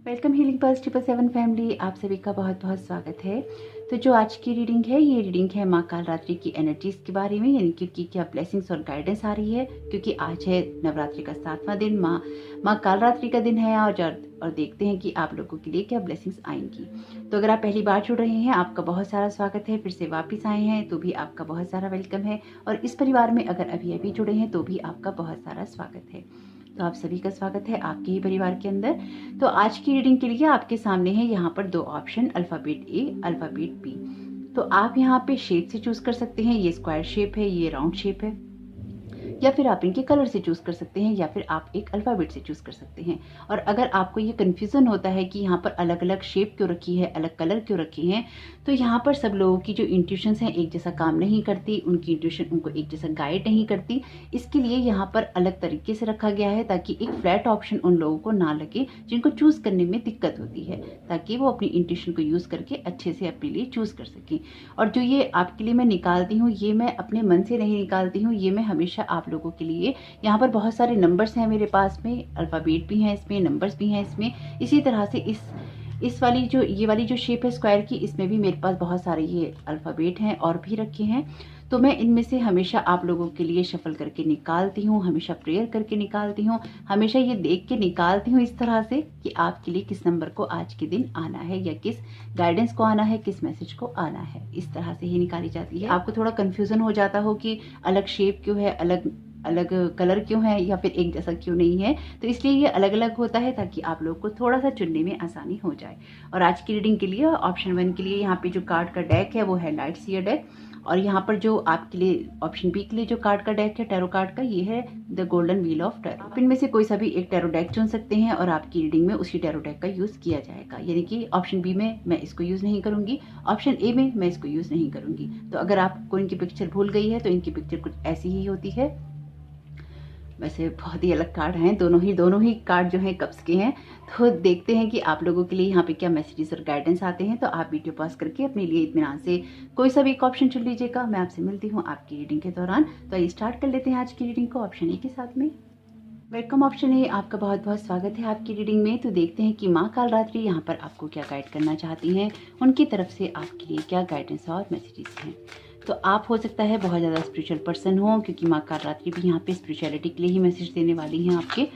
Welcome healing pulse 777 family, आप सभी का बहुत बहुत स्वागत है। तो जो आज की रीडिंग है, ये रीडिंग है माँ कालरात्रि की एनर्जीज के बारे में, यानी कि क्या ब्लेसिंग्स और गाइडेंस आ रही है, क्योंकि आज है नवरात्रि का 7वां दिन, माँ कालरात्रि का दिन है और देखते हैं कि आप लोगों के लिए क्या ब्लेसिंग्स आएंगी। तो अगर आप पहली बार जुड़ रहे हैं, आपका बहुत सारा स्वागत है। फिर से वापस आए हैं तो भी आपका बहुत सारा वेलकम है, और इस परिवार में अगर अभी जुड़े हैं तो भी आपका बहुत सारा स्वागत है। तो आप सभी का स्वागत है आपके ही परिवार के अंदर। तो आज की रीडिंग के लिए आपके सामने है यहाँ पर 2 option, alphabet A, alphabet B. तो आप यहाँ पे शेप से चूज कर सकते हैं, ये स्क्वायर शेप है, ये राउंड शेप है, या फिर आप इनके कलर से चूज कर सकते हैं, या फिर आप एक अल्फाबेट से चूज कर सकते हैं। और अगर आपको ये कंफ्यूजन होता है कि यहाँ पर अलग अलग शेप क्यों रखी है, अलग कलर क्यों रखे हैं, तो यहाँ पर सब लोगों की जो इंट्यूशंस हैं एक जैसा काम नहीं करती, उनकी इंट्यूशन उनको एक जैसा गाइड नहीं करती। इसके लिए यहाँ पर अलग तरीके से रखा गया है, ताकि एक फ्लैट ऑप्शन उन लोगों को ना लगे जिनको चूज करने में दिक्कत होती है, ताकि वो अपनी इंट्यूशन को यूज करके अच्छे से अपने लिए चूज कर सकें। और जो ये आपके लिए मैं निकालती हूँ, ये मैं अपने मन से नहीं निकालती हूँ, ये मैं हमेशा आप लोगों के लिए, यहाँ पर बहुत सारे नंबर्स हैं मेरे पास में, अल्फाबेट भी हैं इसमें, नंबर्स भी हैं इसमें। इसी तरह से इस वाली जो ये वाली जो शेप है स्क्वायर की, इसमें भी मेरे पास बहुत सारे ये अल्फाबेट हैं और भी रखे हैं। तो मैं इनमें से हमेशा आप लोगों के लिए शफल करके निकालती हूँ, हमेशा प्रेयर करके निकालती हूँ, हमेशा ये देख के निकालती हूँ इस तरह से कि आपके लिए किस नंबर को आज के दिन आना है, या किस गाइडेंस को आना है, किस मैसेज को आना है। इस तरह से ही निकाली जाती है। आपको थोड़ा कंफ्यूजन हो जाता हो कि अलग शेप क्यों है, अलग अलग कलर क्यों है, या फिर एक जैसा क्यों नहीं है, तो इसलिए ये अलग अलग होता है, ताकि आप लोग को थोड़ा सा चुनने में आसानी हो जाए। और आज की रीडिंग के लिए ऑप्शन 1 के लिए यहाँ पे जो कार्ड का डेक है वो है लाइट सीयर डेक, और यहाँ पर जो आपके लिए ऑप्शन बी के लिए जो कार्ड का डेक है टैरो कार्ड का, ये है the golden wheel of tarot. आप इनमें से कोई सा भी एक टैरो डेक चुन सकते हैं, और आपकी रीडिंग में उसी टैरो डेक का यूज किया जाएगा। यानी कि ऑप्शन बी में मैं इसको यूज नहीं करूंगी, ऑप्शन ए में मैं इसको यूज नहीं करूंगी। तो अगर आपको इनकी पिक्चर भूल गई है तो इनकी पिक्चर कुछ ऐसी ही होती है। वैसे बहुत ही अलग कार्ड हैं, दोनों ही कार्ड जो हैं कप्स के हैं। तो देखते हैं कि आप लोगों के लिए यहाँ पे क्या मैसेजेस और गाइडेंस आते हैं। तो आप वीडियो पॉज करके अपने लिए इत्मीनान से कोई सा भी एक ऑप्शन चुन लीजिएगा। मैं आपसे मिलती हूँ आपकी रीडिंग के दौरान। तो आइए स्टार्ट कर लेते हैं आज की रीडिंग को ऑप्शन ए के साथ में। वेलकम ऑप्शन ए, आपका बहुत बहुत स्वागत है आपकी रीडिंग में। तो देखते हैं कि माँ कालरात्रि यहाँ पर आपको क्या गाइड करना चाहती हैं, उनकी तरफ से आपके लिए क्या गाइडेंस और मैसेजेस हैं। तो आप हो सकता है बहुत ज़्यादा स्पिरिचुअल पर्सन हो, क्योंकि माँ कालरात्रि भी यहाँ पे स्पिरिचुअलिटी के लिए ही मैसेज देने वाली हैं आपके।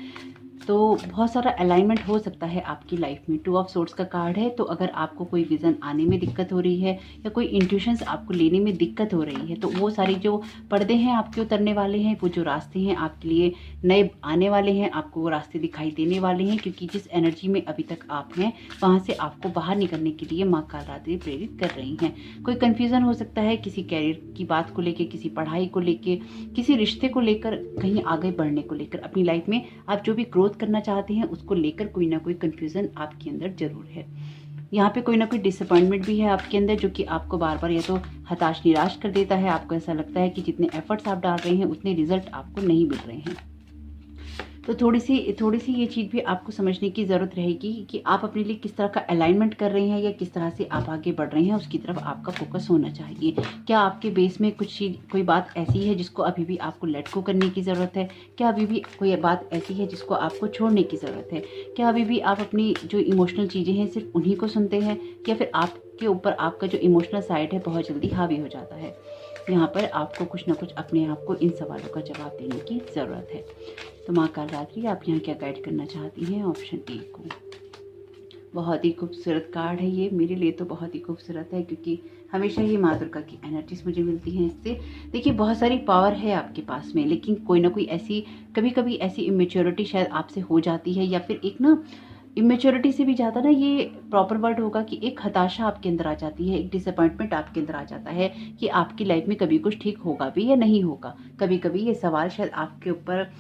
तो बहुत सारा अलाइनमेंट हो सकता है आपकी लाइफ में। 2 ऑफ सोर्ड्स का कार्ड है। तो अगर आपको कोई विजन आने में दिक्कत हो रही है, या कोई इंट्यूशंस आपको लेने में दिक्कत हो रही है, तो वो सारे जो पर्दे हैं आपके उतरने वाले हैं, वो जो रास्ते हैं आपके लिए नए आने वाले हैं, आपको वो रास्ते दिखाई देने वाले हैं। क्योंकि जिस एनर्जी में अभी तक आप हैं, वहाँ से आपको बाहर निकलने के लिए माँ कालरात्रि प्रेरित कर रही हैं। कोई कन्फ्यूज़न हो सकता है किसी कैरियर की बात को लेकर, किसी पढ़ाई को लेकर, किसी रिश्ते को लेकर, कहीं आगे बढ़ने को लेकर, अपनी लाइफ में आप जो भी ग्रोथ करना चाहते हैं उसको लेकर कोई ना कोई कंफ्यूजन आपके अंदर जरूर है। यहाँ पे कोई ना कोई डिसअपॉइंटमेंट भी है आपके अंदर, जो कि आपको बार बार या तो हताश निराश कर देता है। आपको ऐसा लगता है कि जितने एफर्ट्स आप डाल रहे हैं उतने रिजल्ट आपको नहीं मिल रहे हैं। तो थोड़ी सी ये चीज़ भी आपको समझने की ज़रूरत रहेगी कि आप अपने लिए किस तरह का अलाइनमेंट कर रहे हैं, या किस तरह से आप आगे बढ़ रहे हैं, उसकी तरफ आपका फोकस होना चाहिए। क्या आपके बेस में कोई बात ऐसी है जिसको अभी भी आपको लेट गो करने की ज़रूरत है? क्या अभी भी कोई बात ऐसी है जिसको आपको छोड़ने की ज़रूरत है? क्या अभी भी आप अपनी जो इमोशनल चीज़ें हैं सिर्फ उन्हीं को सुनते हैं, या फिर आपके ऊपर आपका जो इमोशनल साइड है बहुत जल्दी हावी हो जाता है? यहाँ पर आपको कुछ ना कुछ अपने आप को इन सवालों का जवाब देने की ज़रूरत है। तो माँ कालरात्रि आप यहाँ क्या गाइड करना चाहती हैं ऑप्शन ए को। बहुत ही खूबसूरत कार्ड है ये, मेरे लिए तो बहुत ही खूबसूरत है, क्योंकि हमेशा ही माँ दुर्गा की एनर्जीज मुझे मिलती हैं इससे। देखिए बहुत सारी पावर है आपके पास में, लेकिन कोई ना कोई ऐसी कभी कभी ऐसी इमेच्योरिटी शायद आपसे हो जाती है, या फिर एक ना इमेच्योरिटी से भी ज़्यादा ना ये प्रॉपर वर्ड होगा कि एक हताशा आपके अंदर आ जाती है, एक डिसअपॉइंटमेंट आपके अंदर आ जाता है कि आपकी लाइफ में कभी कुछ ठीक होगा भी या नहीं होगा। कभी कभी ये सवाल शायद आपके ऊपर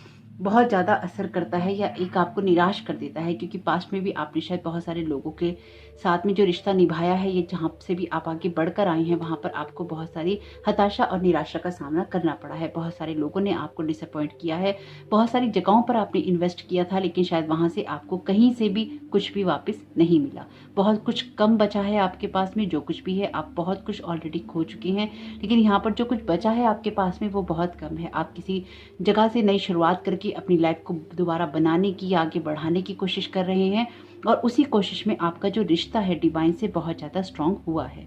बहुत ज़्यादा असर करता है, या एक आपको निराश कर देता है, क्योंकि पास्ट में भी आपने शायद बहुत सारे लोगों के साथ में जो रिश्ता निभाया है, ये जहाँ से भी आप आगे बढ़कर आए हैं वहाँ पर आपको बहुत सारी हताशा और निराशा का सामना करना पड़ा है। बहुत सारे लोगों ने आपको डिसअपॉइंट किया है, बहुत सारी जगहों पर आपने इन्वेस्ट किया था, लेकिन शायद वहाँ से आपको कहीं से भी कुछ भी वापस नहीं मिला। बहुत कुछ कम बचा है आपके पास में, जो कुछ भी है आप बहुत कुछ ऑलरेडी खो चुके हैं, लेकिन यहाँ पर जो कुछ बचा है आपके पास में वो बहुत कम है। आप किसी जगह से नई शुरुआत करके अपनी लाइफ को दोबारा बनाने की, आगे बढ़ाने की कोशिश कर रहे हैं, और उसी कोशिश में आपका जो रिश्ता है डिवाइन से बहुत ज़्यादा स्ट्रांग हुआ है।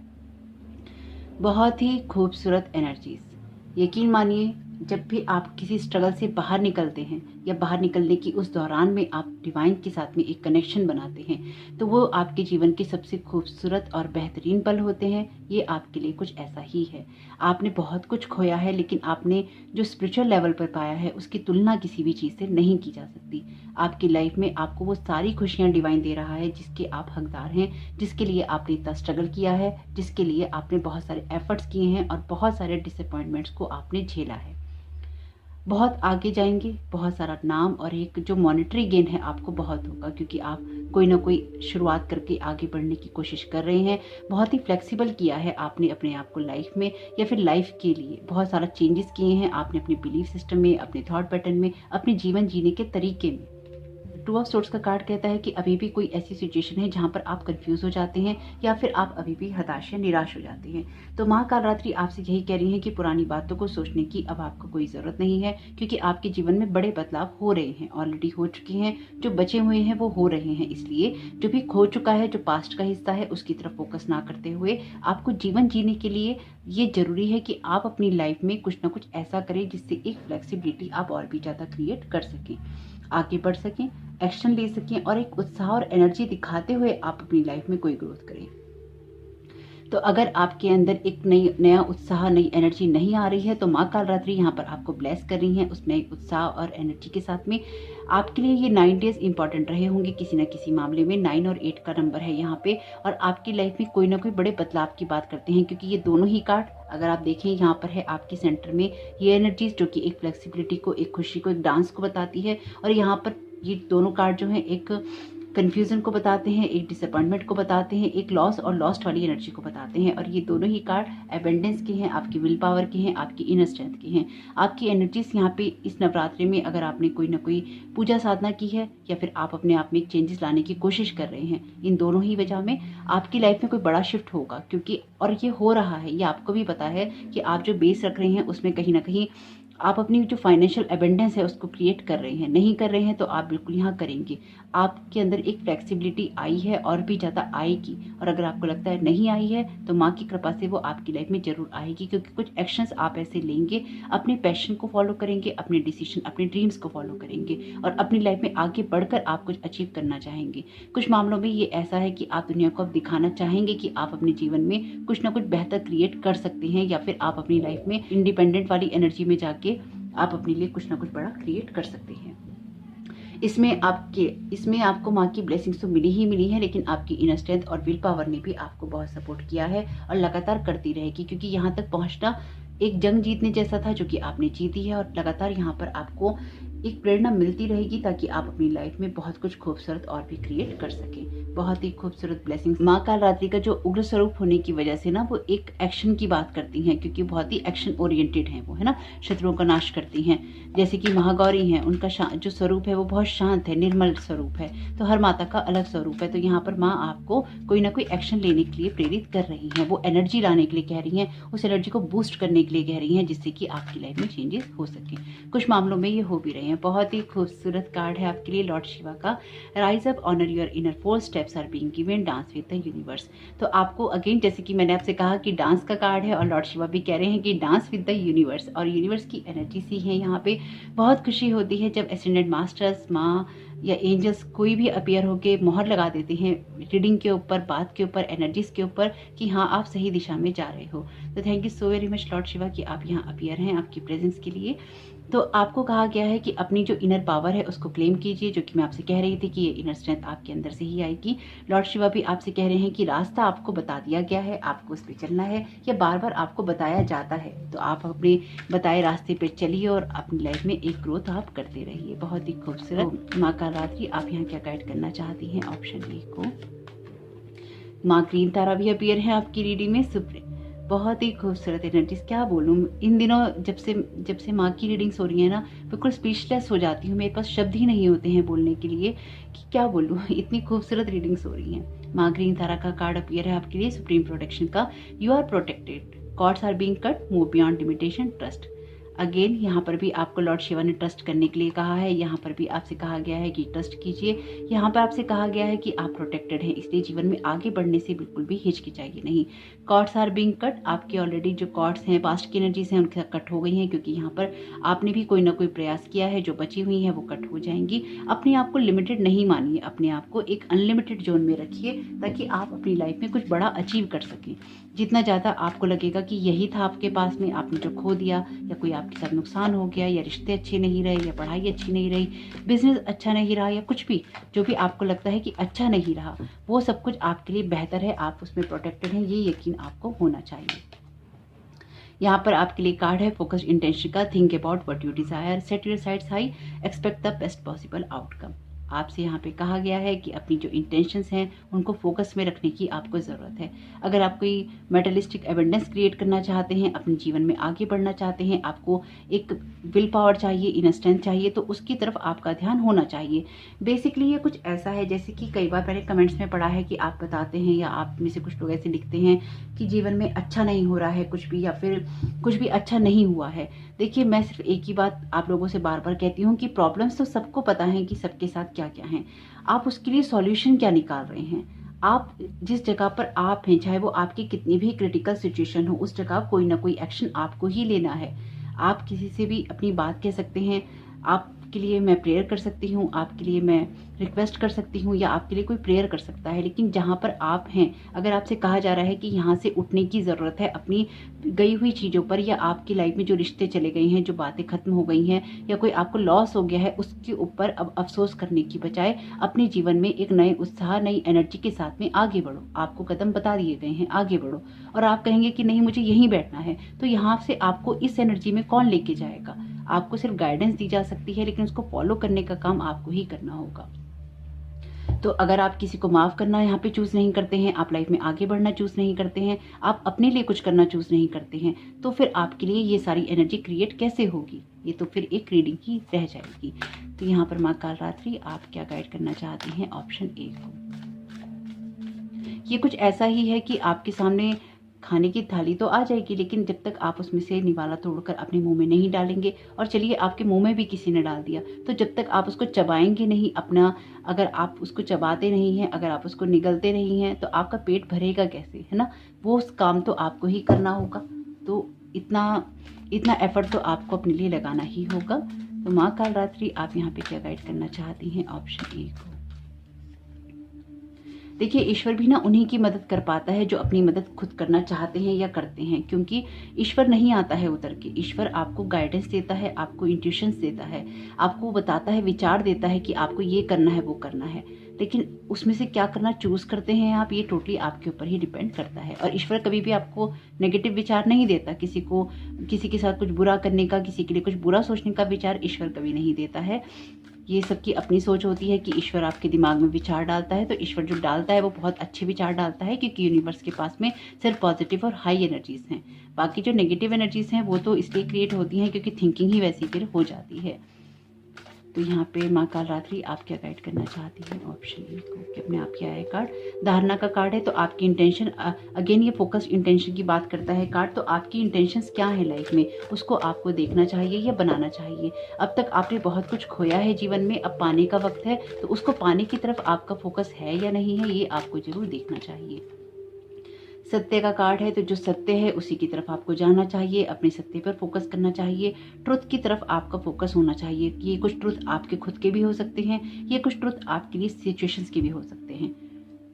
बहुत ही खूबसूरत एनर्जीज। यकीन मानिए, जब भी आप किसी स्ट्रगल से बाहर निकलते हैं या बाहर निकलने की उस दौरान में आप डिवाइन के साथ में एक कनेक्शन बनाते हैं, तो वो आपके जीवन के सबसे खूबसूरत और बेहतरीन पल होते हैं। ये आपके लिए कुछ ऐसा ही है। आपने बहुत कुछ खोया है, लेकिन आपने जो स्पिरिचुअल लेवल पर पाया है उसकी तुलना किसी भी चीज़ से नहीं की जा सकती। आपकी लाइफ में आपको वो सारी खुशियाँ डिवाइन दे रहा है जिसके आप हकदार हैं, जिसके लिए आपने इतना स्ट्रगल किया है, जिसके लिए आपने बहुत सारे एफर्ट्स किए हैं और बहुत सारे डिसअपॉइंटमेंट्स को आपने झेला है। बहुत आगे जाएंगे, बहुत सारा नाम और एक जो मॉनेटरी गेन है आपको बहुत होगा, क्योंकि आप कोई ना कोई शुरुआत करके आगे बढ़ने की कोशिश कर रहे हैं। बहुत ही फ्लेक्सिबल किया है आपने अपने आप को लाइफ में, या फिर लाइफ के लिए बहुत सारा चेंजेस किए हैं आपने अपने बिलीफ सिस्टम में, अपने थॉट पैटर्न में, अपने जीवन जीने के तरीके में। टू ऑफ सोर्ड्स का कार्ड कहता है कि अभी भी कोई ऐसी सिचुएशन है जहां पर आप कंफ्यूज हो जाते हैं या फिर आप अभी भी हताश या निराश हो जाते हैं। तो माँ कालरात्रि आपसे यही कह रही है कि पुरानी बातों को सोचने की अब आपको कोई ज़रूरत नहीं है, क्योंकि आपके जीवन में बड़े बदलाव हो रहे हैं, ऑलरेडी हो चुके हैं। जो बचे हुए हैं वो हो रहे हैं। इसलिए जो भी खो चुका है, जो पास्ट का हिस्सा है, उसकी तरफ फोकस ना करते हुए आपको जीवन जीने के लिए ये जरूरी है कि आप अपनी लाइफ में कुछ ना कुछ ऐसा करें जिससे एक फ्लेक्सिबिलिटी आप और भी ज़्यादा क्रिएट कर सकें, आगे बढ़ सकें, एक्शन ले सकें और एक उत्साह और एनर्जी दिखाते हुए आप अपनी लाइफ में कोई ग्रोथ करें। तो अगर आपके अंदर एक नया उत्साह, नई एनर्जी नहीं आ रही है, तो माँ कालरात्रि यहाँ पर आपको ब्लेस कर रही हैं उस नए उत्साह और एनर्जी के साथ में। आपके लिए ये 9 डेज इंपॉर्टेंट रहे होंगे किसी न किसी मामले में। 9 और 8 का नंबर है यहाँ पे, और आपकी लाइफ में कोई ना कोई बड़े बदलाव की बात करते हैं, क्योंकि ये दोनों ही कार्ड अगर आप देखें यहाँ पर है आपके सेंटर में ये एनर्जीज, जो कि एक फ्लेक्सिबिलिटी को, एक खुशी को, एक डांस को बताती है। और यहाँ पर ये दोनों कार्ड जो हैं एक कन्फ्यूजन को बताते हैं, एक डिसअपॉइंटमेंट को बताते हैं, एक लॉस और लॉस्ट वाली एनर्जी को बताते हैं। और ये दोनों ही कार्ड एबेंडेंस के हैं, आपकी विल पावर के हैं, आपकी इनर स्ट्रेंथ के हैं। आपकी एनर्जीज यहाँ पे इस नवरात्रि में अगर आपने कोई ना कोई पूजा साधना की है या फिर आप अपने आप में एक चेंजेस लाने की कोशिश कर रहे हैं, इन दोनों ही वजह में आपकी लाइफ में कोई बड़ा शिफ्ट होगा। क्योंकि और ये हो रहा है, ये आपको भी पता है कि आप जो बेस रख रहे हैं उसमें कहीं ना कहीं आप अपनी जो फाइनेंशियल एबेंडेंस है उसको क्रिएट कर रहे हैं। नहीं कर रहे हैं तो आप बिल्कुल यहाँ करेंगे। आपके अंदर एक फ्लेक्सिबिलिटी आई है और भी ज़्यादा आएगी। और अगर आपको लगता है नहीं आई है तो माँ की कृपा से वो आपकी लाइफ में ज़रूर आएगी, क्योंकि कुछ एक्शंस आप ऐसे लेंगे, अपने पैशन को फॉलो करेंगे, अपने डिसीजन, अपने ड्रीम्स को फॉलो करेंगे और अपनी लाइफ में आगे बढ़कर आप कुछ अचीव करना चाहेंगे। कुछ मामलों में ये ऐसा है कि आप दुनिया को अब दिखाना चाहेंगे कि आप अपने जीवन में कुछ ना कुछ बेहतर क्रिएट कर सकते हैं, या फिर आप अपनी लाइफ में इंडिपेंडेंट वाली एनर्जी में जाके आप अपने लिए कुछ ना कुछ बड़ा क्रिएट कर सकते हैं। इसमें आपको माँ की ब्लेसिंग्स तो मिली ही मिली है, लेकिन आपकी इनर स्ट्रेंथ और विल पावर ने भी आपको बहुत सपोर्ट किया है और लगातार करती रहेगी, क्योंकि यहाँ तक पहुँचना एक जंग जीतने जैसा था जो कि आपने जीती है। और लगातार यहाँ पर आपको एक प्रेरणा मिलती रहेगी ताकि आप अपनी लाइफ में बहुत कुछ खूबसूरत और भी क्रिएट कर सकें। बहुत ही खूबसूरत ब्लेसिंग्स। माँ कालरात्रि का जो उग्र स्वरूप होने की वजह से ना वो एक एक्शन की बात करती हैं, क्योंकि बहुत ही एक्शन ओरिएंटेड हैं वो, है ना, शत्रुओं का नाश करती हैं। जैसे कि महागौरी हैं, उनका जो स्वरूप है वो बहुत शांत है, निर्मल स्वरूप है। तो हर माता का अलग स्वरूप है। तो यहाँ पर माँ आपको कोई ना कोई एक्शन लेने के लिए प्रेरित कर रही हैं, वो एनर्जी लाने के लिए कह रही हैं, उस एनर्जी को बूस्ट करने के लिए कह रही हैं, जिससे कि आपकी लाइफ में चेंजेस हो सके। कुछ मामलों में ये हो भी रहे हैं। बहुत ही खूबसूरत कार्ड है आपके लिए लॉर्ड शिवा का, rise up, honour your inner, 4 steps are being given, dance with the universe. तो आपको अगेन, जैसे कि मैंने आपसे कहा कि डांस का कार्ड है और लॉर्ड शिवा भी कह रहे हैं कि डांस विद द यूनिवर्स, और यूनिवर्स की एनर्जी सी है यहाँ पे। बहुत खुशी होती है जब एसेंडेंट मास्टर्स, माँ या एंजल्स कोई भी अपीयर होके मोहर लगा देते हैं रीडिंग के ऊपर, बात के ऊपर, एनर्जीज के ऊपर कि हाँ आप सही दिशा में जा रहे हो। तो thank you so very much Lord Shiva कि आप यहाँ अपीयर हैं, आपकी प्रेजेंस के लिए। तो आपको कहा गया है कि अपनी जो इनर पावर है उसको क्लेम कीजिए, जो कि मैं आपसे कह रही थी कि ये इनर स्ट्रेंथ आपके अंदर से ही आएगी। लॉर्ड शिवा भी आपसे कह रहे हैं कि रास्ता आपको बता दिया गया है, आपको उस पर चलना है, या बार बार आपको बताया जाता है तो आप अपने बताए रास्ते पर चलिए और अपनी लाइफ में एक ग्रोथ आप करते रहिए। बहुत ही खूबसूरत। माँ कालरात्रि आप यहाँ क्या गाइड करना चाहती हैं? ऑप्शन ए को माँ ग्रीन तारा भी अपीयर है आपकी रीडिंग में। सुप्रीम, बहुत ही खूबसूरत एनर्जीज। क्या बोलूँ, इन दिनों जब से माँ की रीडिंग्स हो रही है ना, बिल्कुल स्पीचलेस हो जाती हूँ। मेरे पास शब्द ही नहीं होते हैं बोलने के लिए कि क्या बोलूँ, इतनी खूबसूरत रीडिंग्स हो रही हैं। माँ ग्रीन तारा का कार्ड अपीयर है आपके लिए, सुप्रीम प्रोटेक्शन का। You are protected, cords are being cut, move beyond limitation, trust. Again यहाँ पर भी आपको लॉर्ड शिवा ने ट्रस्ट करने के लिए कहा है। यहाँ पर भी आपसे कहा गया है कि ट्रस्ट कीजिए। यहाँ पर आपसे कहा गया है कि आप प्रोटेक्टेड हैं, इसलिए जीवन में आगे बढ़ने से बिल्कुल भी हिचकिचाइए नहीं। Cords are being cut. आपके ऑलरेडी जो कॉर्ड्स हैं, पास्ट की एनर्जीज हैं, उनके कट हो गई हैं, क्योंकि यहाँ पर आपने भी कोई ना कोई प्रयास किया है। जो बची हुई हैं वो कट हो जाएंगी। अपने आप को लिमिटेड नहीं मानिए, अपने आप को एक अनलिमिटेड जोन में रखिए, ताकि आप अपनी लाइफ में कुछ बड़ा अचीव कर सकें। जितना ज़्यादा आपको लगेगा कि यही था आपके पास में, आपने जो खो दिया, या कोई आपके साथ नुकसान हो गया, या रिश्ते अच्छे नहीं रहे, या पढ़ाई अच्छी नहीं रही, बिजनेस अच्छा नहीं रहा, या कुछ भी जो भी आपको लगता है कि अच्छा नहीं रहा, वो सब कुछ आपके लिए बेहतर है। आप उसमें प्रोटेक्टेड हैं, ये यकीन आपको होना चाहिए। यहाँ पर आपके लिए कार्ड है फोकस्ड इंटेंशन का। Think about what you desire, set your sites high, expect the best possible outcome. आपसे यहाँ पे कहा गया है कि अपनी जो इंटेंशंस हैं उनको फोकस में रखने की आपको ज़रूरत है। अगर आप कोई मेटलिस्टिक एबंडेंस क्रिएट करना चाहते हैं, अपने जीवन में आगे बढ़ना चाहते हैं, आपको एक विल पावर चाहिए, इनर स्ट्रेंथ चाहिए, तो उसकी तरफ आपका ध्यान होना चाहिए। बेसिकली ये कुछ ऐसा है जैसे कि कई बार मैंने कमेंट्स में पढ़ा है कि आप बताते हैं, या आप में से कुछ लोग ऐसे लिखते हैं कि जीवन में अच्छा नहीं हो रहा है कुछ भी, या फिर कुछ भी अच्छा नहीं हुआ है। देखिए, मैं सिर्फ एक ही बात आप लोगों से बार बार कहती हूँ कि प्रॉब्लम्स तो सबको पता है कि सबके साथ क्या क्या है। आप उसके लिए सॉल्यूशन क्या निकाल रहे हैं। आप जिस जगह पर आप हैं, चाहे वो आपकी कितनी भी क्रिटिकल सिचुएशन हो, उस जगह कोई ना कोई एक्शन आपको ही लेना है। आप किसी से भी अपनी बात कह सकते हैं, आपके लिए मैं प्रेयर कर सकती हूँ, आपके लिए मैं रिक्वेस्ट कर सकती हूँ, या आपके लिए कोई प्रेयर कर सकता है। लेकिन जहाँ पर आप हैं, अगर आपसे कहा जा रहा है कि यहाँ से उठने की ज़रूरत है अपनी गई हुई चीज़ों पर, या आपकी लाइफ में जो रिश्ते चले गए हैं, जो बातें खत्म हो गई हैं, या कोई आपको लॉस हो गया है, उसके ऊपर अब अफसोस करने की बजाय अपने जीवन में एक नए उत्साह, नई एनर्जी के साथ में आगे बढ़ो। आपको कदम बता दिए गए हैं, आगे बढ़ो। और आप कहेंगे कि नहीं, मुझे यहीं बैठना है, तो यहाँ से आपको इस एनर्जी में कौन लेके जाएगा। आपको सिर्फ गाइडेंस दी जा सकती है, लेकिन उसको फॉलो करने का काम आपको ही करना होगा। तो अगर आप किसी को माफ़ करना यहाँ पे चूज़ नहीं करते हैं, आप लाइफ में आगे बढ़ना चूज़ नहीं करते हैं, आप अपने लिए कुछ करना चूज़ नहीं करते हैं, तो फिर आपके लिए ये सारी एनर्जी क्रिएट कैसे होगी। ये तो फिर एक रीडिंग ही रह जाएगी। तो यहाँ पर माँ काल रात्रि आप क्या गाइड करना चाहती हैं, ऑप्शन ए को। ये कुछ ऐसा ही है कि आपके सामने खाने की थाली तो आ जाएगी, लेकिन जब तक आप उसमें से निवाला तोड़कर अपने मुंह में नहीं डालेंगे, और चलिए आपके मुंह में भी किसी ने डाल दिया, तो जब तक आप उसको चबाएंगे नहीं, अपना अगर आप उसको चबाते नहीं हैं, अगर आप उसको निगलते नहीं हैं, तो आपका पेट भरेगा कैसे, है ना। वो काम तो आपको ही करना होगा। तो इतना एफर्ट तो आपको अपने लिए लगाना ही होगा। तो माँ काल रात्रि आप यहाँ पे क्या गाइड करना चाहती हैं, ऑप्शन ए को। देखिए, ईश्वर भी ना उन्हीं की मदद कर पाता है जो अपनी मदद खुद करना चाहते हैं या करते हैं, क्योंकि ईश्वर नहीं आता है उतर के। ईश्वर आपको गाइडेंस देता है, आपको इंट्यूशंस देता है, आपको बताता है, विचार देता है कि आपको ये करना है, वो करना है। लेकिन उसमें से क्या करना चूज करते हैं आप, ये टोटली आपके ऊपर ही डिपेंड करता है। और ईश्वर कभी भी आपको नेगेटिव विचार नहीं देता। किसी के साथ कुछ बुरा करने का, किसी के लिए कुछ बुरा सोचने का विचार ईश्वर कभी नहीं देता है। ये सबकी अपनी सोच होती है कि ईश्वर आपके दिमाग में विचार डालता है, तो ईश्वर जो डालता है वो बहुत अच्छे विचार डालता है, क्योंकि यूनिवर्स के पास में सिर्फ पॉजिटिव और हाई एनर्जीज हैं। बाकी जो नेगेटिव एनर्जीज हैं वो तो इसलिए क्रिएट होती हैं क्योंकि थिंकिंग ही वैसी फिर हो जाती है। तो यहाँ पे माँ काल रात्रि आप क्या गाइड करना चाहती हैं, ऑप्शन ए को। कि अपने आप क्या है कार्ड, धारणा का कार्ड है। तो आपकी इंटेंशन, अगेन ये फोकस्ड इंटेंशन की बात करता है कार्ड। तो आपकी इंटेंशंस क्या है लाइफ में, उसको आपको देखना चाहिए या बनाना चाहिए। अब तक आपने बहुत कुछ खोया है जीवन में, अब पाने का वक्त है, तो उसको पाने की तरफ आपका फोकस है या नहीं है, ये आपको जरूर देखना चाहिए। सत्य का कार्ड है। तो जो सत्य है उसी की तरफ आपको जाना चाहिए, अपने सत्य पर फोकस करना चाहिए, ट्रुथ की तरफ आपका फोकस होना चाहिए। ये कुछ ट्रुथ आपके खुद के भी हो सकते हैं, ये कुछ ट्रुथ आपके लिए सिचुएशंस के भी हो सकते हैं।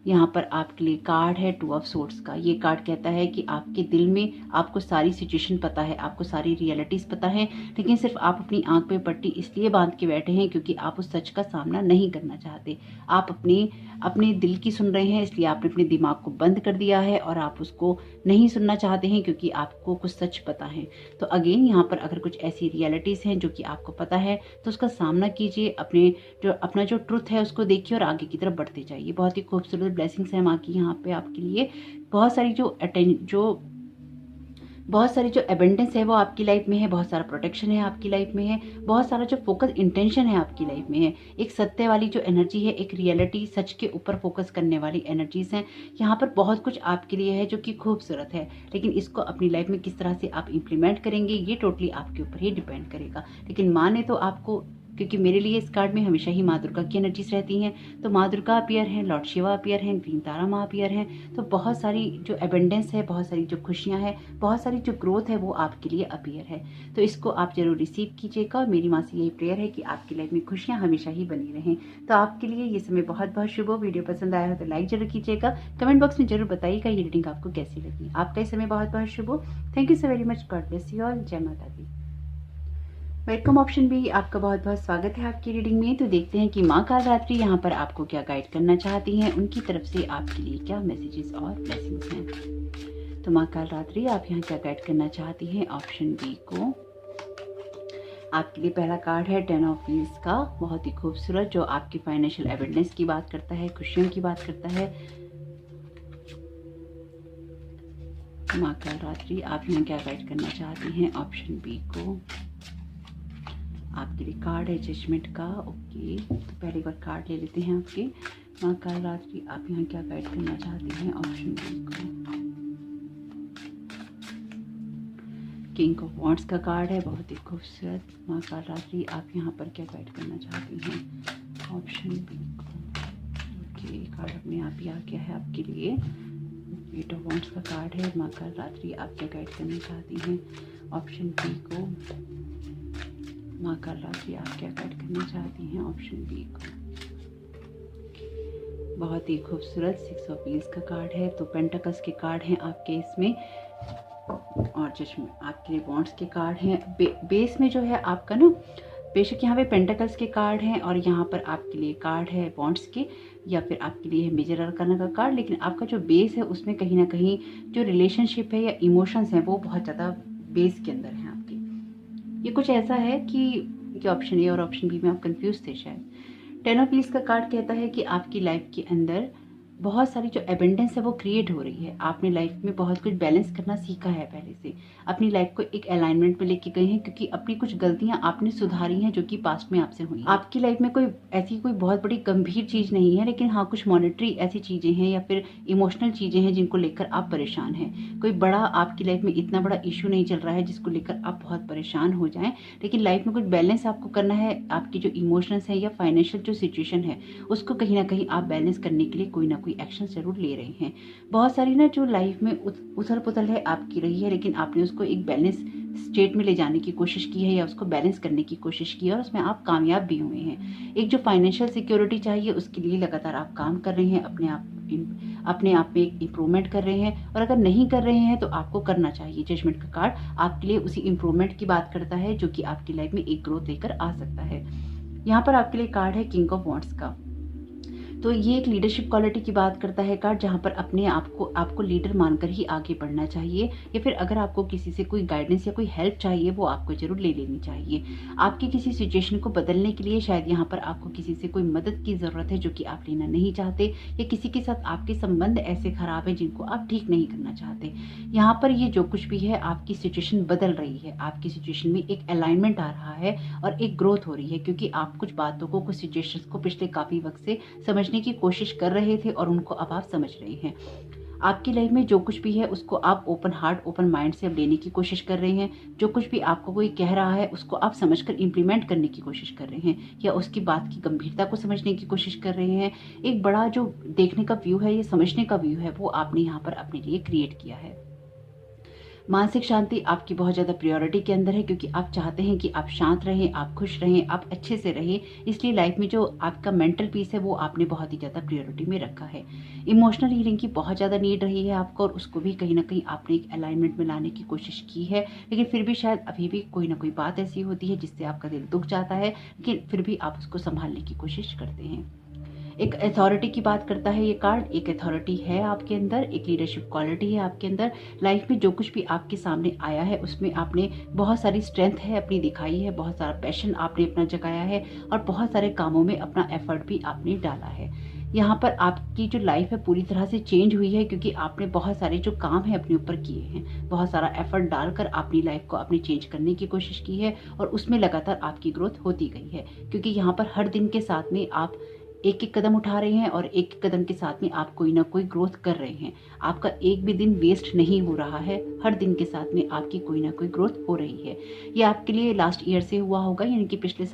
यहाँ पर आपके लिए कार्ड है 2 ऑफ सोर्ड्स का। ये कार्ड कहता है कि आपके दिल में आपको सारी सिचुएशन पता है, आपको सारी रियलिटीज पता है, लेकिन सिर्फ आप अपनी आंख पे पट्टी इसलिए बांध के बैठे हैं क्योंकि आप उस सच का सामना नहीं करना चाहते। आप अपने दिल की सुन रहे हैं, इसलिए आपने अपने दिमाग को बंद कर दिया है और आप उसको नहीं सुनना चाहते हैं क्योंकि आपको कुछ सच पता है। तो अगेन यहाँ पर अगर कुछ ऐसी रियलिटीज हैं जो कि आपको पता है, तो उसका सामना कीजिए, अपना जो ट्रुथ है उसको देखिए और आगे की तरफ बढ़ते जाइए। बहुत ही खूबसूरत ब्लेसिंग्स है माँ की यहाँ पे आपके लिए। बहुत सारी जो बहुत सारी जो एबंडेंस है वो आपकी लाइफ में है, बहुत सारा प्रोटेक्शन है आपकी लाइफ में है, बहुत सारा जो फोकस इंटेंशन है आपकी लाइफ में है, एक सत्य वाली जो एनर्जी है, एक रियलिटी सच के ऊपर फोकस करने वाली एनर्जीज हैं। यहाँ पर बहुत कुछ आपके लिए है जो कि खूबसूरत है, लेकिन इसको अपनी लाइफ में किस तरह से आप इम्प्लीमेंट करेंगे ये टोटली आपके ऊपर ही डिपेंड करेगा। लेकिन माने तो आपको, क्योंकि मेरे लिए इस कार्ड में हमेशा ही माँ दुर्गा की एनर्जीज रहती हैं, तो माँ दुर्गा अपीयर हैं, लॉर्ड शिवा अपीयर हैं, ग्रीन तारा माँ अपीयर हैं। तो बहुत सारी जो एबंडेंस है, बहुत सारी जो खुशियाँ हैं, बहुत सारी जो ग्रोथ है वो आपके लिए अपीयर है। तो इसको आप जरूर रिसीव कीजिएगा और मेरी माँ से यही प्रेयर है कि आपकी लाइफ में खुशियाँ हमेशा ही बनी रहें। तो आपके लिए ये समय बहुत बहुत शुभ हो। वीडियो पसंद आया हो तो लाइक जरूर कीजिएगा, कमेंट बॉक्स में जरूर बताइएगा ये रीडिंग आपको कैसी लगी। आपका ये समय बहुत बहुत शुभ हो। Thank you so very much. God bless you all. जय माता दी। वेलकम ऑप्शन भी आपका बहुत बहुत स्वागत है आपकी रीडिंग में। तो देखते हैं कि माँ कालरात्रि यहाँ पर आपको क्या गाइड करना चाहती हैं, उनकी तरफ से आपके लिए क्या मैसेजेस और ब्लेसिंग्स हैं। तो माँ कालरात्रि आप यहाँ क्या गाइड करना चाहती हैं ऑप्शन बी को। आपके लिए पहला कार्ड है 10 ऑफ व्हील्स का, बहुत ही खूबसूरत, जो आपकी फाइनेंशियल एविडेंस की बात करता है, खुशियों की बात करता है। माँ कालरात्रि आप यहाँ क्या गाइड करना चाहती हैं ऑप्शन बी को। आपके लिए कार्ड है जजमेंट का। ओके, तो पहले बार कार्ड ले लेते हैं आपके। माँ कालरात्रि आप यहाँ क्या गाइड करना चाहती हैं ऑप्शन बी को। किंग ऑफ वॉन्ड्स का कार्ड है, बहुत ही खूबसूरत। माँ कालरात्रि आप यहाँ पर क्या गाइड करना चाहती हैं ऑप्शन बी को। ओके, कार्ड अपने आप ही आ गया है आपके लिए। एट ऑफ वॉन्ड्स का कार्ड है। माँ कालरात्रि आप क्या गाइड करना चाहती हैं ऑप्शन बी को। माँ कालरात्रि आप क्या गाइड करना चाहती हैं ऑप्शन बी को। बहुत ही खूबसूरत 6 ऑफ व्हील्स का कार्ड है। तो पेंटाकल्स के कार्ड हैं आपके इसमें, और जजमेंट आपके लिए बॉन्ड्स के कार्ड हैं। बेस में जो है आपका ना, बेशक यहाँ पे पेंटाकल्स के कार्ड हैं और यहाँ पर आपके लिए कार्ड है बॉन्ड्स के, या फिर आपके लिए है मेजर अरकाना का कार्ड। लेकिन आपका जो बेस है उसमें कहीं ना कहीं जो रिलेशनशिप है या इमोशंस हैं वो बहुत ज़्यादा बेस के अंदर है आपके। ये कुछ ऐसा है कि ऑप्शन ए और ऑप्शन बी में आप कंफ्यूज थे शायद। 10 ऑफ व्हील्स का कार्ड कहता है कि आपकी लाइफ के अंदर बहुत सारी जो एबंडेंस है वो क्रिएट हो रही है। आपने लाइफ में बहुत कुछ बैलेंस करना सीखा है पहले से, अपनी लाइफ को एक अलाइनमेंट में लेके गए हैं, क्योंकि अपनी कुछ गलतियां आपने सुधारी हैं जो कि पास्ट में आपसे हुई। आपकी लाइफ में कोई ऐसी कोई बहुत बड़ी गंभीर चीज नहीं है, लेकिन हाँ कुछ मॉनेटरी ऐसी चीजें हैं या फिर इमोशनल चीजें हैं जिनको लेकर आप परेशान हैं। कोई बड़ा आपकी लाइफ में इतना बड़ा इशू नहीं चल रहा है जिसको लेकर आप बहुत परेशान हो जाएं, लेकिन लाइफ में कुछ बैलेंस आपको करना है। आपकी जो इमोशंस है या फाइनेंशियल जो सिचुएशन है उसको कहीं ना कहीं आप बैलेंस करने के लिए कोई ना कोई एक्शन जरूर ले रहे हैं। बहुत सारी ना जो लाइफ में उथल पुथल है आपकी रही है, लेकिन आपने उसको एक बैलेंस स्टेट में ले जाने की कोशिश की है या उसको बैलेंस करने की कोशिश की है और उसमें आप कामयाब भी हुए हैं। एक जो फाइनेंशियल सिक्योरिटी चाहिए उसके लिए लगातार आप काम कर रहे हैं, अपने आप में एक इम्प्रूवमेंट कर रहे हैं, और अगर नहीं कर रहे हैं तो आपको करना चाहिए। जजमेंट का कार्ड आपके लिए उसी इम्प्रूवमेंट की बात करता है जो कि आपकी लाइफ में एक ग्रोथ लेकर आ सकता है। यहाँ पर आपके लिए कार्ड है किंग ऑफ वॉन्ड्स का। तो ये एक लीडरशिप क्वालिटी की बात करता है कार्ड, जहाँ पर अपने आपको लीडर मानकर ही आगे बढ़ना चाहिए, या फिर अगर आपको किसी से कोई गाइडेंस या कोई हेल्प चाहिए वो आपको जरूर ले लेनी चाहिए। आपकी किसी सिचुएशन को बदलने के लिए शायद यहाँ पर आपको किसी से कोई मदद की ज़रूरत है जो कि आप लेना नहीं चाहते, या किसी के साथ आपके संबंध ऐसे खराब है जिनको आप ठीक नहीं करना चाहते। यहाँ पर ये जो कुछ भी है आपकी सिचुएशन बदल रही है, आपकी सिचुएशन में एक अलाइनमेंट आ रहा है और एक ग्रोथ हो रही है, क्योंकि आप कुछ बातों को, कुछ सिचुएशंस को पिछले काफ़ी वक्त से समझने की कोशिश कर रहे थे और उनको अब आप समझ रहे हैं। आपकी लाइफ में जो कुछ भी है उसको आप ओपन हार्ट, ओपन माइंड से अब लेने की कोशिश कर रहे हैं। जो कुछ भी आपको कोई कह रहा है उसको आप समझकर इंप्लीमेंट करने की कोशिश कर रहे हैं, या उसकी बात की गंभीरता को समझने की कोशिश कर रहे हैं। एक बड़ा जो देखने का व्यू है या समझने का व्यू है वो आपने यहाँ पर अपने लिए क्रिएट किया है। मानसिक शांति आपकी बहुत ज़्यादा प्रायोरिटी के अंदर है, क्योंकि आप चाहते हैं कि आप शांत रहें, आप खुश रहें, आप अच्छे से रहें। इसलिए लाइफ में जो आपका मेंटल पीस है वो आपने बहुत ही ज़्यादा प्रायोरिटी में रखा है। इमोशनल हीलिंग की बहुत ज़्यादा नीड रही है आपको, और उसको भी कहीं ना कहीं आपने एक अलाइनमेंट में लाने की कोशिश की है, लेकिन फिर भी शायद अभी भी कोई ना कोई बात ऐसी होती है जिससे आपका दिल दुख जाता है, लेकिन फिर भी आप उसको संभालने की कोशिश करते हैं। एक अथॉरिटी की बात करता है ये कार्ड। एक अथॉरिटी है आपके अंदर, एक लीडरशिप क्वालिटी है आपके अंदर। लाइफ में जो कुछ भी आपके सामने आया है उसमें आपने बहुत सारी स्ट्रेंथ है अपनी दिखाई है, बहुत सारा पैशन आपने अपना जगाया है, और बहुत सारे कामों में अपना एफर्ट भी आपने डाला है। यहाँ पर आपकी जो लाइफ है पूरी तरह से चेंज हुई है, क्योंकि आपने बहुत सारे जो काम है अपने ऊपर किए हैं, बहुत सारा एफर्ट डालकर अपनी लाइफ को आपने चेंज करने की कोशिश की है और उसमें लगातार आपकी ग्रोथ होती गई है। क्योंकि यहाँ पर हर दिन के साथ में आप एक एक कदम उठा रहे हैं और एक एक कदम के साथ में आप कोई ना कोई ग्रोथ कर रहे हैं। आपका एक भी दिन वेस्ट नहीं हो रहा है, हर दिन के साथ में आपकी कोई ना कोई ग्रोथ हो रही है। ये आपके लिए लास्ट ईयर से हुआ होगा, यानी कि पिछले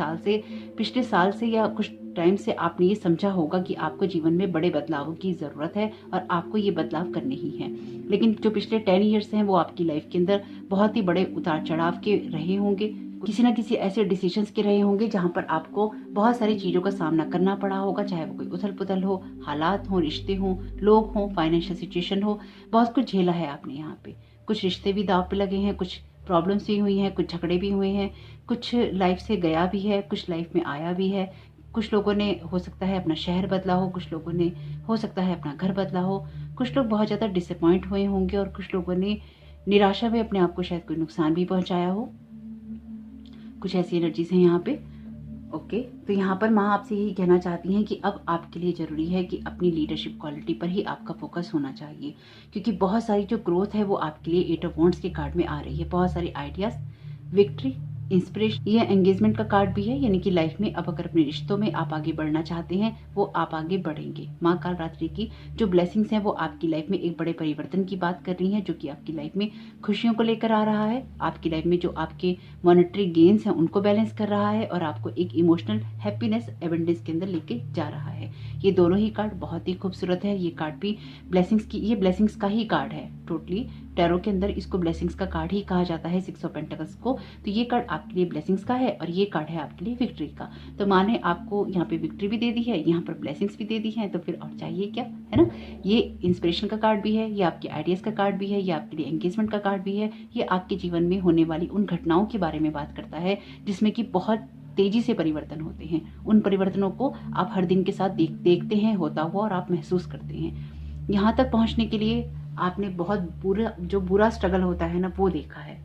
साल से या कुछ टाइम से आपने ये समझा होगा कि आपको जीवन में बड़े बदलावों की ज़रूरत है और आपको ये बदलाव करने ही हैं। लेकिन जो पिछले 10 ईयर्स हैं वो आपकी लाइफ के अंदर बहुत ही बड़े उतार चढ़ाव के रहे होंगे, किसी ना किसी ऐसे डिसीजंस के रहे होंगे जहाँ पर आपको बहुत सारी चीज़ों का सामना करना पड़ा होगा, चाहे वो कोई उथल पुथल हो, हालात हो, रिश्ते हों, लोग हों, फाइनेंशियल सिचुएशन हो। बहुत कुछ झेला है आपने यहाँ पे। कुछ रिश्ते भी दांव पे लगे हैं, कुछ प्रॉब्लम्स भी हुई हैं, कुछ झगड़े भी हुए हैं, कुछ लाइफ से गया भी है, कुछ लाइफ में आया भी है। कुछ लोगों ने हो सकता है अपना शहर बदला हो, कुछ लोगों ने हो सकता है अपना घर बदला हो, कुछ लोग बहुत ज़्यादा डिसअपॉइंट हुए होंगे और कुछ लोगों ने निराशा में अपने आप को शायद कोई नुकसान भी पहुंचाया हो। कुछ ऐसी एनर्जीज हैं यहाँ पे। ओके, तो यहाँ पर माँ आपसे यही कहना चाहती हैं कि अब आपके लिए ज़रूरी है कि अपनी लीडरशिप क्वालिटी पर ही आपका फोकस होना चाहिए, क्योंकि बहुत सारी जो ग्रोथ है वो आपके लिए 8 ऑफ वॉन्ड्स के कार्ड में आ रही है। बहुत सारी आइडियाज़, विक्ट्री, इंस्पिरेशन। ये एंगेजमेंट का कार्ड भी है, यानी कि लाइफ में अब अगर अपने रिश्तों में आप आगे बढ़ना चाहते हैं वो आप आगे बढ़ेंगे। माँ कालरात्रि की जो ब्लेसिंग्स हैं वो आपकी लाइफ में एक बड़े परिवर्तन की बात कर रही हैं, जो कि आपकी लाइफ में खुशियों को लेकर आ रहा है। आपकी लाइफ में जो आपके मॉनेटरी गेन्स हैं उनको बैलेंस कर रहा है और आपको एक इमोशनल हैप्पीनेस, एबंडेंस के अंदर लेके जा रहा है। ये दोनों ही कार्ड बहुत ही खूबसूरत है। ये कार्ड भी ब्लेसिंग्स की, ये ब्लेसिंग्स का ही कार्ड है। टोटली टैरो के अंदर इसको ब्लेसिंग्स का कार्ड ही कहा जाता है, 6 ऑफ पेंटिकल्स को। तो ये कार्ड आपके लिए ब्लेसिंग्स का है और ये कार्ड है आपके लिए विक्ट्री का। तो माँ ने आपको यहाँ पे विक्ट्री भी दे दी है, यहाँ पर ब्लेसिंग्स भी दे दी है, तो फिर और चाहिए क्या, है ना। ये इंस्पिरेशन का कार्ड भी है, ये आपके आइडियाज का कार्ड भी है, ये आपके लिए एंगेजमेंट का कार्ड भी है। ये आपके जीवन में होने वाली उन घटनाओं के बारे में बात करता है जिसमें कि बहुत तेजी से परिवर्तन होते हैं। उन परिवर्तनों को आप हर दिन के साथ देखते हैं होता हुआ और आप महसूस करते हैं। यहाँ तक पहुँचने के लिए आपने बहुत बुरा स्ट्रगल होता है ना वो देखा है,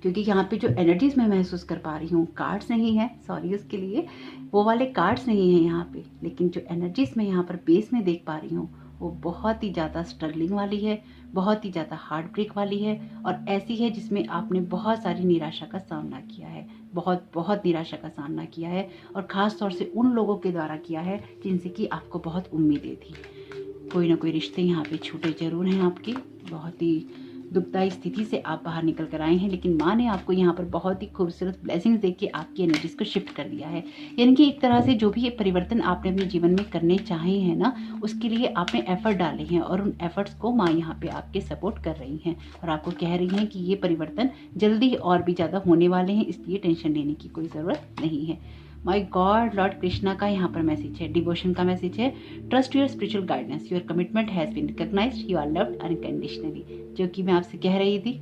क्योंकि यहाँ पे जो एनर्जीज मैं महसूस कर पा रही हूँ, कार्ड्स नहीं है, सॉरी उसके लिए, वो वाले कार्ड्स नहीं है यहाँ पे, लेकिन जो एनर्जीज मैं यहाँ पर बेस में देख पा रही हूँ वो बहुत ही ज़्यादा स्ट्रगलिंग वाली है, बहुत ही ज़्यादा हार्ट ब्रेक वाली है और ऐसी है जिसमें आपने बहुत सारी निराशा का सामना किया है, बहुत निराशा का सामना किया है और ख़ास तौर से उन लोगों के द्वारा किया है जिनसे कि आपको बहुत उम्मीदें थी। कोई ना कोई रिश्ते यहाँ पे छूटे जरूर हैं आपके, बहुत ही दुखदायी स्थिति से आप बाहर निकल कर आए हैं, लेकिन माँ ने आपको यहाँ पर बहुत ही खूबसूरत ब्लेसिंग्स देके आपकी एनर्जीज को शिफ्ट कर दिया है। यानी कि एक तरह से जो भी ये परिवर्तन आपने अपने जीवन में करने चाहे हैं ना, उसके लिए आपने एफर्ट डाले हैं और उन एफर्ट्स को माँ यहाँ पे आपके सपोर्ट कर रही हैं और आपको कह रही हैं कि ये परिवर्तन जल्दी और भी ज़्यादा होने वाले हैं, इसलिए टेंशन लेने की कोई ज़रूरत नहीं है। माय गॉड, लॉर्ड कृष्णा का यहाँ पर मैसेज है, डिवोशन का मैसेज है। Trust your spiritual guidance, your commitment has been recognised, you are loved unconditionally. जो कि मैं आपसे कह रही थी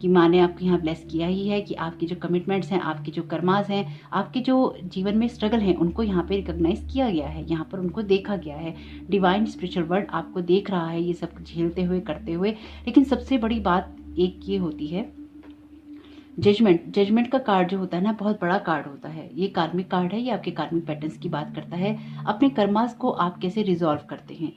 कि माँ ने आपको यहाँ ब्लेस किया ही है कि आपके जो कमिटमेंट्स हैं, आपके जो कर्मास हैं, आपके जो जीवन में स्ट्रगल हैं, उनको यहाँ पे रिकॉग्नाइज किया गया है, यहाँ पर उनको देखा गया है। डिवाइन स्पिरिचुअल वर्ल्ड आपको देख रहा है ये सब झेलते हुए, करते हुए। लेकिन सबसे बड़ी बात एक ये होती है, जजमेंट का कार्ड जो होता है ना, बहुत बड़ा कार्ड होता है। ये कार्मिक कार्ड है, ये आपके कार्मिक पैटर्न्स की बात करता है। अपने कर्मास को आप कैसे रिजॉल्व करते हैं।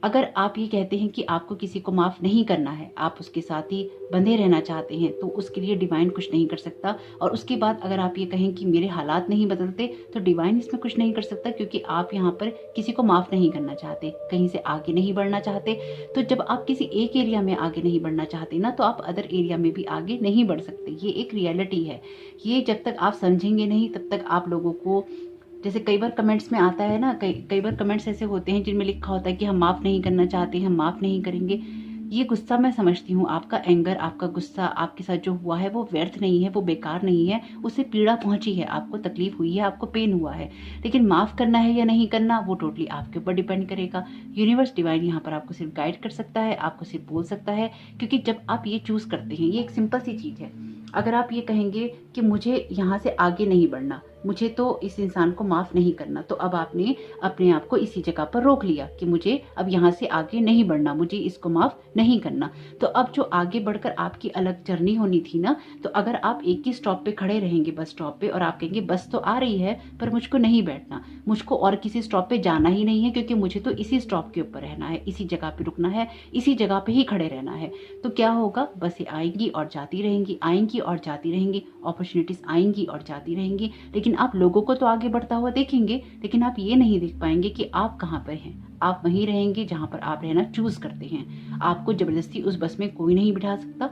अगर आप ये कहते हैं कि आपको किसी को माफ़ नहीं करना है, आप उसके साथ ही बंधे रहना चाहते हैं, तो उसके लिए डिवाइन कुछ नहीं कर सकता। और उसके बाद अगर आप ये कहें कि मेरे हालात नहीं बदलते, तो डिवाइन इसमें कुछ नहीं कर सकता, क्योंकि आप यहाँ पर किसी को माफ़ नहीं करना चाहते, कहीं से आगे नहीं बढ़ना चाहते। तो जब आप किसी एक एरिया में आगे नहीं बढ़ना चाहते ना, तो आप अदर एरिया में भी आगे नहीं बढ़ सकते। ये एक रियलिटी है। ये जब तक आप समझेंगे नहीं, तब तक आप लोगों को, जैसे कई बार कमेंट्स में आता है ना, कई बार कमेंट्स ऐसे होते हैं जिनमें लिखा होता है कि हम माफ़ नहीं करना चाहते, हम माफ़ नहीं करेंगे। ये गुस्सा मैं समझती हूँ, आपका एंगर, आपका गुस्सा आपके साथ जो हुआ है वो व्यर्थ नहीं है, वो बेकार नहीं है, उससे पीड़ा पहुंची है, आपको तकलीफ हुई है, आपको पेन हुआ है। लेकिन माफ़ करना है या नहीं करना, वो टोटली आपके ऊपर डिपेंड करेगा। यूनिवर्स डिवाइन यहाँ पर आपको सिर्फ गाइड कर सकता है, आपको सिर्फ बोल सकता है, क्योंकि जब आप ये चूज़ करते हैं, ये एक सिंपल सी चीज़ है। अगर आप ये कहेंगे कि मुझे यहाँ से आगे नहीं बढ़ना, मुझे तो इस इंसान को माफ़ नहीं करना। तो अब आपने अपने आप को इसी जगह पर रोक लिया कि मुझे अब यहाँ से आगे नहीं बढ़ना, मुझे इसको माफ़ नहीं करना। तो अब जो आगे बढ़कर आपकी अलग जर्नी होनी थी ना, तो अगर आप एक ही स्टॉप पे खड़े रहेंगे बस स्टॉप पे और आप कहेंगे बस तो आ रही है पर मुझको नहीं बैठना, मुझको और किसी स्टॉप पे जाना ही नहीं है, क्योंकि मुझे तो इसी स्टॉप के ऊपर रहना है, इसी जगह पे रुकना है, इसी जगह पे ही खड़े रहना है। तो क्या होगा, बसें आएंगी और जाती रहेंगी, आएंगी और जाती रहेंगी, अपॉर्चुनिटीज आएंगी और जाती रहेंगी, लेकिन आप लोगों को तो आगे बढ़ता हुआ देखेंगे, लेकिन आप ये नहीं देख पाएंगे कि आप कहाँ पर हैं। आप वहीं रहेंगे जहां पर आप रहना चूज करते हैं। आपको जबरदस्ती उस बस में कोई नहीं बिठा सकता,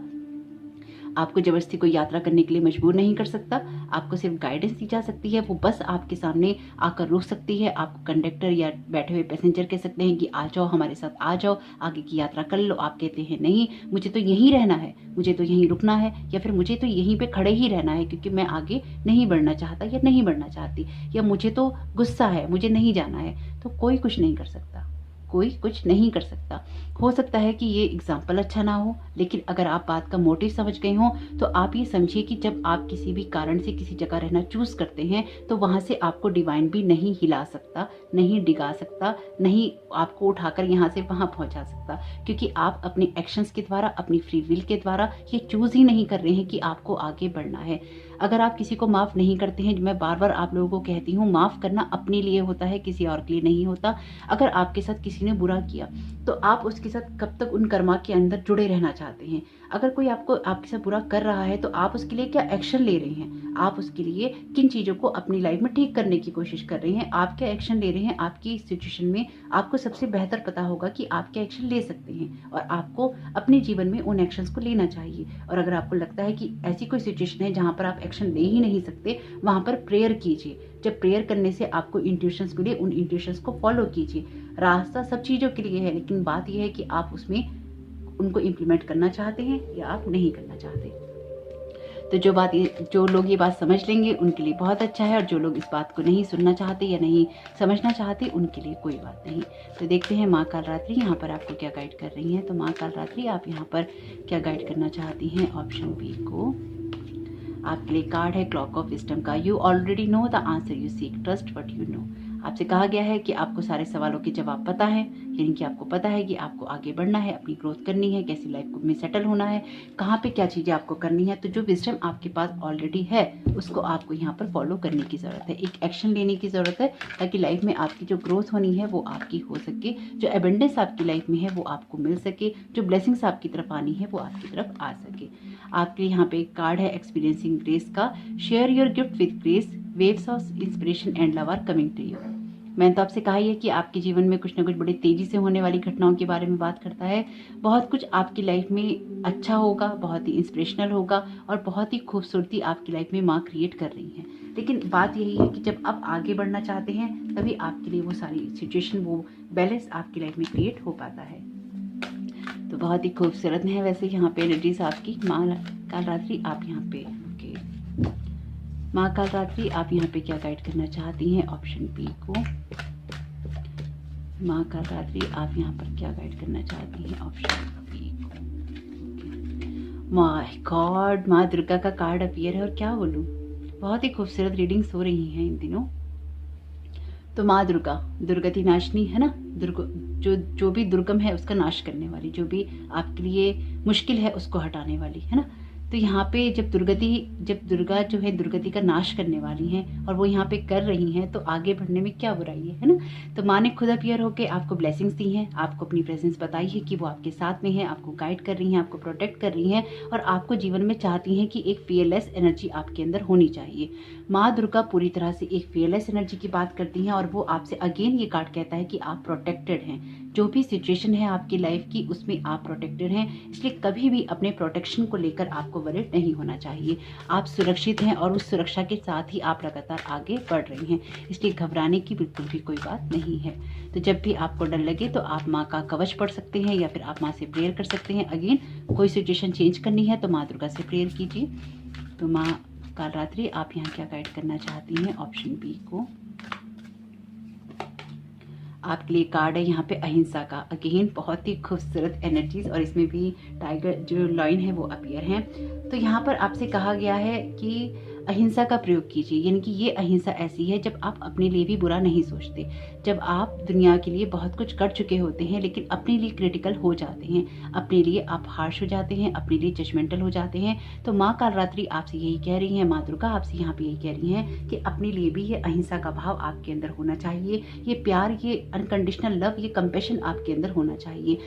आपको जबरदस्ती कोई यात्रा करने के लिए मजबूर नहीं कर सकता, आपको सिर्फ गाइडेंस दी जा सकती है। वो बस आपके सामने आकर रुक सकती है, आपको कंडक्टर या बैठे हुए पैसेंजर कह सकते हैं कि आ जाओ हमारे साथ, आ जाओ आगे की यात्रा कर लो। आप कहते हैं नहीं, मुझे तो यहीं रहना है, मुझे तो यहीं रुकना है, या फिर मुझे तो यहीं पे खड़े ही रहना है क्योंकि मैं आगे नहीं बढ़ना चाहता या नहीं बढ़ना चाहती, या मुझे तो गुस्सा है, मुझे नहीं जाना है। तो कोई कुछ नहीं कर सकता, कोई कुछ नहीं कर सकता। हो सकता है कि ये एग्जाम्पल अच्छा ना हो, लेकिन अगर आप बात का मोटिव समझ गए हो तो आप ये समझिए कि जब आप किसी भी कारण से किसी जगह रहना चूज करते हैं तो वहां से आपको डिवाइन भी नहीं हिला सकता, नहीं डिगा सकता, नहीं आपको उठाकर यहाँ से वहां पहुंचा सकता, क्योंकि आप अपने एक्शंस के द्वारा, अपनी फ्री विल के द्वारा ये चूज ही नहीं कर रहे हैं कि आपको आगे बढ़ना है। अगर आप किसी को माफ नहीं करते हैं, मैं बार बार आप लोगों को कहती हूँ, माफ करना अपने लिए होता है, किसी और के लिए नहीं होता। अगर आपके साथ किसी ने बुरा किया तो आप उसके साथ कब तक उन कर्मा के अंदर जुड़े रहना चाहते हैं। अगर कोई आपके साथ बुरा कर रहा है तो आप उसके लिए क्या एक्शन ले रहे हैं, आप उसके लिए किन चीजों को अपनी लाइफ में ठीक करने की कोशिश कर रहे हैं, आप क्या एक्शन ले रहे हैं। आपकी सिचुएशन में आपको सबसे बेहतर पता होगा कि आप क्या एक्शन ले सकते हैं और आपको अपने जीवन में उन एक्शंस को लेना चाहिए। और अगर आपको लगता है कि ऐसी कोई सिचुएशन है जहां पर आप एक्शन ले ही नहीं सकते, वहां पर प्रेयर कीजिए। जब प्रेयर करने से आपको इंट्यूशंस मिले, उन इंट्यूशंस को फॉलो कीजिए। रास्ता सब चीजों के लिए है, लेकिन बात यह है कि आप उसमें उनको इम्प्लीमेंट करना चाहते हैं या आप नहीं करना चाहते। तो जो लोग ये बात समझ लेंगे उनके लिए बहुत अच्छा है, और जो लोग इस बात को नहीं सुनना चाहते या नहीं समझना चाहते उनके लिए कोई बात नहीं। तो देखते हैं माँ कालरात्रि यहाँ पर आपको क्या गाइड कर रही हैं। तो माँ कालरात्रि आप यहाँ पर क्या गाइड करना चाहती हैं। ऑप्शन बी को आपके लिए कार्ड है क्लॉक ऑफ विजडम का। You already know the answer you seek, trust what you know. आपसे कहा गया है कि आपको सारे सवालों के जवाब पता है, यानी कि आपको पता है कि आपको आगे बढ़ना है, अपनी ग्रोथ करनी है, कैसी लाइफ में सेटल होना है, कहाँ पे क्या चीज़ें आपको करनी है। तो जो विजडम आपके पास ऑलरेडी है उसको आपको यहाँ पर फॉलो करने की ज़रूरत है, एक एक्शन लेने की ज़रूरत है, ताकि लाइफ में आपकी जो ग्रोथ होनी है वो आपकी हो सके, जो एबेंडेंस आपकी लाइफ में है वो आपको मिल सके, जो ब्लेसिंग्स आपकी तरफ आनी है वो आपकी तरफ आ सके। आपके यहाँ पे एक कार्ड है एक्सपीरियंसिंग ग्रेस का। Share your gift with grace, waves of inspiration and love are coming to you. मैंने तो आपसे कहा ही है कि आपके जीवन में कुछ ना कुछ बड़ी तेजी से होने वाली घटनाओं के बारे में बात करता है। बहुत कुछ आपकी लाइफ में अच्छा होगा, बहुत ही इंस्पिरेशनल होगा, और बहुत ही खूबसूरती आपकी लाइफ में माँ क्रिएट कर रही है। लेकिन बात यही है कि जब आप आगे बढ़ना चाहते हैं तभी आपके लिए वो सारी सिचुएशन, वो बैलेंस आपकी लाइफ में क्रिएट हो पाता है। तो बहुत ही खूबसूरत है वैसे यहाँ पे एनर्जीज आपकी। माँ कालरात्रि आप यहाँ पे माँ कालरात्रि आप यहाँ पे क्या गाइड करना चाहती हैं। ऑप्शन बी को। माँ कालरात्रि आप यहाँ पर क्या गाइड करना चाहती हैं। ऑप्शन बी को। माय गॉड, माँ दुर्गा का कार्ड अपीयर है, और क्या बोलूँ, बहुत ही खूबसूरत रीडिंग्स हो रही हैं इन दिनों। तो माँ दुर्गा दुर्गति नाशनी है ना, जो भी दुर्गम है उसका नाश करने वाली, जो भी आपके लिए मुश्किल है उसको हटाने वाली, है ना। तो यहाँ पे जब दुर्गा जो है दुर्गति का नाश करने वाली हैं और वो यहाँ पे कर रही हैं, तो आगे बढ़ने में क्या बुराई है ना। तो माँ ने खुद अपीयर होके आपको ब्लेसिंग्स दी हैं, आपको अपनी प्रेजेंस बताई है कि वो आपके साथ में है, आपको गाइड कर रही हैं, आपको प्रोटेक्ट कर रही हैं, और आपको जीवन में चाहती हैं कि एक फियरलेस एनर्जी आपके अंदर होनी चाहिए। माँ दुर्गा पूरी तरह से एक फियरलेस एनर्जी की बात करती हैं, और वो आपसे अगेन ये कार्ड कहता है कि आप प्रोटेक्टेड हैं। जो भी सिचुएशन है आपकी लाइफ की उसमें आप प्रोटेक्टेड हैं, इसलिए कभी भी अपने प्रोटेक्शन को लेकर आपको वरीड नहीं होना चाहिए। आप सुरक्षित हैं और उस सुरक्षा के साथ ही आप लगातार आगे बढ़ रहे हैं, इसलिए घबराने की बिल्कुल भी कोई बात नहीं है। तो जब भी आपको डर लगे तो आप माँ का कवच पढ़ सकते हैं या फिर आप माँ से प्रेयर कर सकते हैं। अगेन कोई सिचुएशन चेंज करनी है तो माँ दुर्गा से प्रेयर कीजिए। तो माँ कालरात्रि आप यहाँ क्या गाइड करना चाहती हैं। ऑप्शन बी को। आपके लिए कार्ड है यहाँ पे अहिंसा का। अगेन बहुत ही खूबसूरत एनर्जीज, और इसमें भी टाइगर जो लाइन है वो अपीयर हैं। तो यहाँ पर आपसे कहा गया है कि अहिंसा का प्रयोग कीजिए। यानी कि ये अहिंसा ऐसी है जब आप अपने लिए भी बुरा नहीं सोचते, जब आप दुनिया के लिए बहुत कुछ कर चुके होते हैं लेकिन अपने लिए क्रिटिकल हो जाते हैं, अपने लिए आप हार्श हो जाते हैं, अपने लिए जजमेंटल हो जाते हैं। तो माँ कालरात्रि आपसे यही कह रही हैं, माँ दुर्गा आपसे यहाँ पे यही कह रही हैं कि अपने लिए भी ये अहिंसा का भाव आपके अंदर होना चाहिए, ये प्यार, ये अनकंडीशनल लव, ये कंपैशन आपके अंदर होना चाहिए।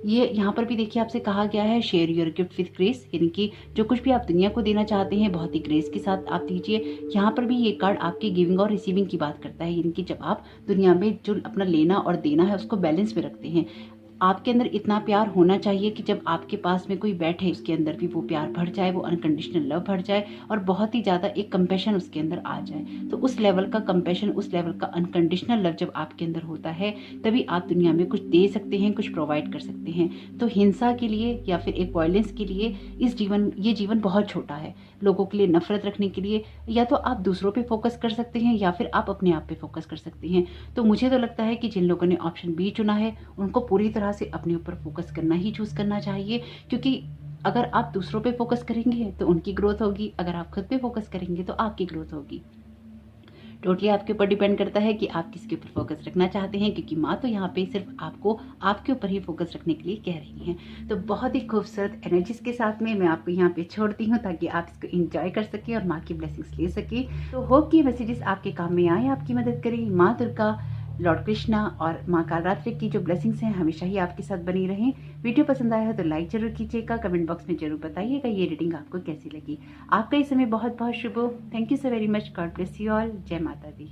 ये यहाँ पर भी देखिए आपसे कहा गया है share your gift with grace, यानी कि जो कुछ भी आप दुनिया को देना चाहते हैं बहुत ही ग्रेस के साथ आप दीजिए। यहाँ पर भी ये कार्ड आपके गिविंग और रिसीविंग की बात करता है, यानी कि जब आप दुनिया में जो अपना लेना और देना है उसको बैलेंस में रखते हैं। आपके अंदर इतना प्यार होना चाहिए कि जब आपके पास में कोई बैठे उसके अंदर भी वो प्यार भर जाए, वो अनकंडीशनल लव भर जाए और बहुत ही ज़्यादा एक कंपैशन उसके अंदर आ जाए। तो उस लेवल का कंपैशन, उस लेवल का अनकंडीशनल लव जब आपके अंदर होता है तभी आप दुनिया में कुछ दे सकते हैं, कुछ प्रोवाइड कर सकते हैं। तो हिंसा के लिए या फिर एक वायलेंस के लिए ये जीवन बहुत छोटा है। लोगों के लिए नफरत रखने के लिए या तो आप दूसरों पे फोकस कर सकते हैं या फिर आप अपने आप पे फोकस कर सकते हैं। तो मुझे तो लगता है कि जिन लोगों ने ऑप्शन बी चुना है उनको पूरी तरह से अपने ऊपर फोकस करना ही चूज करना चाहिए, क्योंकि अगर आप दूसरों पे फोकस करेंगे तो उनकी ग्रोथ होगी, अगर आप खुद पे फोकस करेंगे तो आपकी ग्रोथ होगी। टोटली आपके ऊपर डिपेंड करता है कि आप किसके ऊपर फोकस रखना चाहते हैं, क्योंकि माँ तो यहाँ पे सिर्फ आपको आपके ऊपर ही फोकस रखने के लिए कह रही हैं। तो बहुत ही खूबसूरत एनर्जीज के साथ में मैं आपको यहाँ पे छोड़ती हूँ ताकि आप इसको एंजॉय कर सकें और माँ की ब्लेसिंग्स ले सकें। तो होप कि मैसेजेस आपके काम में आए, आपकी मदद करें। माँ दुर्गा, लॉर्ड कृष्णा और माँ कालरात्रि की जो ब्लेसिंग्स हैं हमेशा ही आपके साथ बनी रहें। वीडियो पसंद आया हो तो लाइक जरूर कीजिएगा, कमेंट बॉक्स में जरूर बताइएगा ये रीडिंग आपको कैसी लगी। आपका इस समय बहुत बहुत शुभ हो। Thank you so very much. God bless you all. जय माता दी।